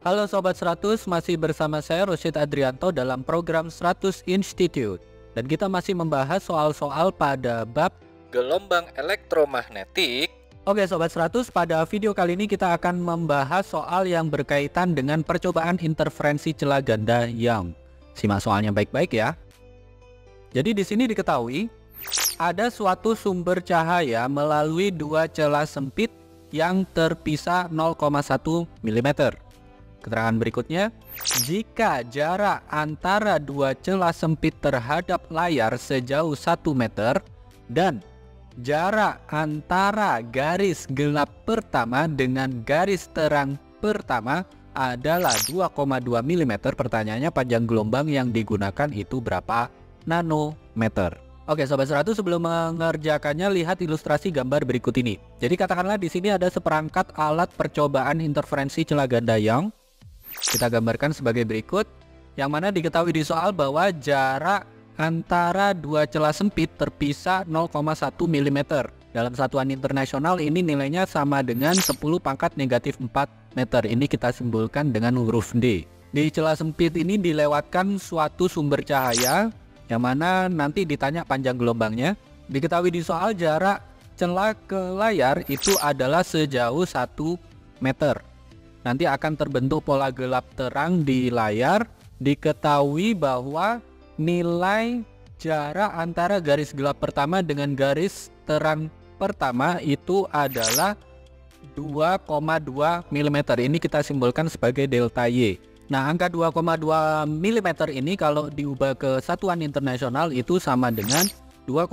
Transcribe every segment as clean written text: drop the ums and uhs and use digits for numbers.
Halo Sobat 100, masih bersama saya Rosyid Adrianto dalam program 100 Institute. Dan kita masih membahas soal-soal pada bab gelombang elektromagnetik. Oke Sobat 100, pada video kali ini kita akan membahas soal yang berkaitan dengan percobaan interferensi celah ganda Young. Simak soalnya baik-baik ya. Jadi di sini diketahui ada suatu sumber cahaya melalui dua celah sempit yang terpisah 0,1 mm. Keterangan berikutnya, jika jarak antara dua celah sempit terhadap layar sejauh 1 meter dan jarak antara garis gelap pertama dengan garis terang pertama adalah 2,2 mm, pertanyaannya panjang gelombang yang digunakan itu berapa nanometer? Oke Sobat 100, sebelum mengerjakannya lihat ilustrasi gambar berikut ini. Jadi katakanlah di sini ada seperangkat alat percobaan interferensi celah ganda Young. Kita gambarkan sebagai berikut, yang mana diketahui di soal bahwa jarak antara dua celah sempit terpisah 0,1 mm. Dalam satuan internasional ini nilainya sama dengan 10⁻⁴ meter. Ini kita simbolkan dengan huruf D. Di celah sempit ini dilewatkan suatu sumber cahaya, yang mana nanti ditanya panjang gelombangnya. Diketahui di soal jarak celah ke layar itu adalah sejauh 1 meter. Nanti akan terbentuk pola gelap terang di layar. Diketahui bahwa nilai jarak antara garis gelap pertama dengan garis terang pertama itu adalah 2,2 mm. Ini kita simbolkan sebagai delta Y. Nah, angka 2,2 mm ini kalau diubah ke satuan internasional itu sama dengan 2,2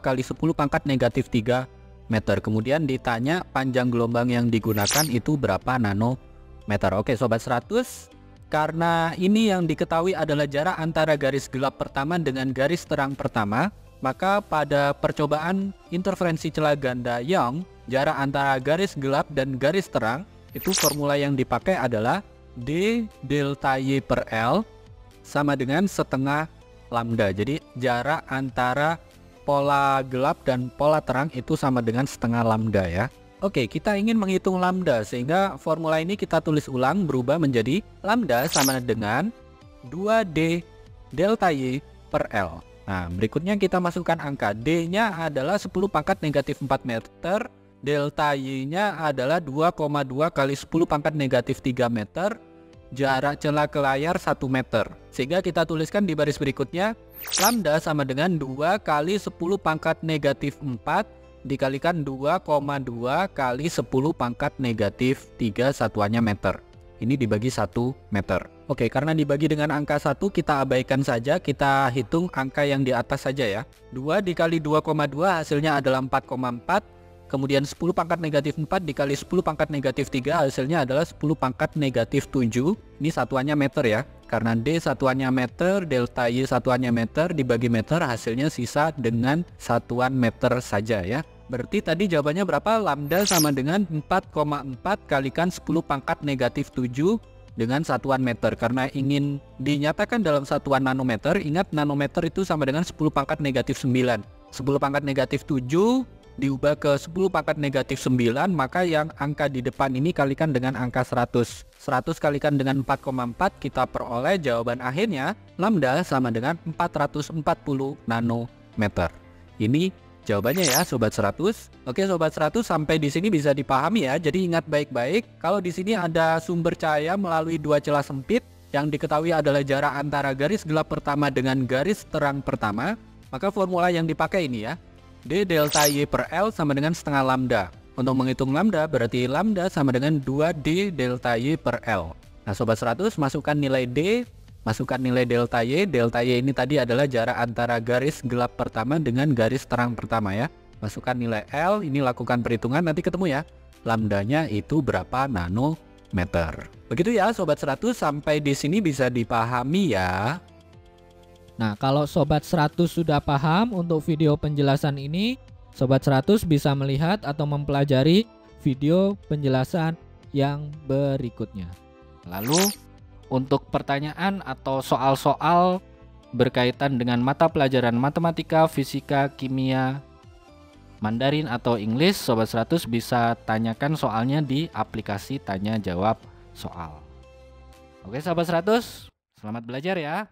kali 10⁻⁻³ meter. Kemudian ditanya panjang gelombang yang digunakan itu berapa nanometer. Oke Sobat 100, karena ini yang diketahui adalah jarak antara garis gelap pertama dengan garis terang pertama, maka pada percobaan interferensi celah ganda Young, jarak antara garis gelap dan garis terang itu formula yang dipakai adalah D delta Y per L sama dengan setengah lambda. Jadi jarak antara pola gelap dan pola terang itu sama dengan setengah lambda ya. Oke, kita ingin menghitung lambda, sehingga formula ini kita tulis ulang berubah menjadi lambda sama dengan 2D delta Y per L. Nah, berikutnya kita masukkan angka. D-nya adalah 10⁻⁴ meter, delta Y-nya adalah 2,2 kali 10⁻⁻³ meter, jarak celah ke layar 1 meter. Sehingga kita tuliskan di baris berikutnya, lambda sama dengan 2 kali 10⁻⁴ dikalikan 2,2 kali 10⁻⁻³ satuannya meter. Ini dibagi 1 meter. Oke, karena dibagi dengan angka 1 kita abaikan saja, kita hitung angka yang di atas saja ya. 2 dikali 2,2 hasilnya adalah 4,4. Kemudian 10⁻⁻⁴ dikali 10⁻⁻³ hasilnya adalah 10⁻⁻⁷. Ini satuannya meter ya. Karena D satuannya meter, delta Y satuannya meter, dibagi meter hasilnya sisa dengan satuan meter saja ya. Berarti tadi jawabannya berapa? Lambda sama dengan 4,4 kalikan 10⁻⁻⁷ dengan satuan meter. Karena ingin dinyatakan dalam satuan nanometer, ingat nanometer itu sama dengan 10⁻⁹. 10⁻⁷ diubah ke 10⁻⁹, maka yang angka di depan ini kalikan dengan angka 100. 100 kalikan dengan 4,4, kita peroleh jawaban akhirnya lambda sama dengan 440 nanometer. Ini jawabannya ya Sobat 100. Oke Sobat 100, sampai di sini bisa dipahami ya. Jadi ingat baik-baik, kalau di sini ada sumber cahaya melalui dua celah sempit yang diketahui adalah jarak antara garis gelap pertama dengan garis terang pertama, maka formula yang dipakai ini ya, D delta Y per L sama dengan setengah lambda. Untuk menghitung lambda berarti lambda sama dengan 2D delta Y per L. Nah Sobat 100, masukkan nilai D, masukkan nilai delta Y. Delta Y ini tadi adalah jarak antara garis gelap pertama dengan garis terang pertama ya. Masukkan nilai L, ini lakukan perhitungan, nanti ketemu ya lambdanya itu berapa nanometer. Begitu ya Sobat 100, sampai di sini bisa dipahami ya. Nah, kalau Sobat 100 sudah paham untuk video penjelasan ini, Sobat 100 bisa melihat atau mempelajari video penjelasan yang berikutnya. Lalu, untuk pertanyaan atau soal-soal berkaitan dengan mata pelajaran matematika, fisika, kimia, Mandarin atau English, Sobat 100 bisa tanyakan soalnya di aplikasi tanya jawab soal. Oke, sahabat 100, selamat belajar ya.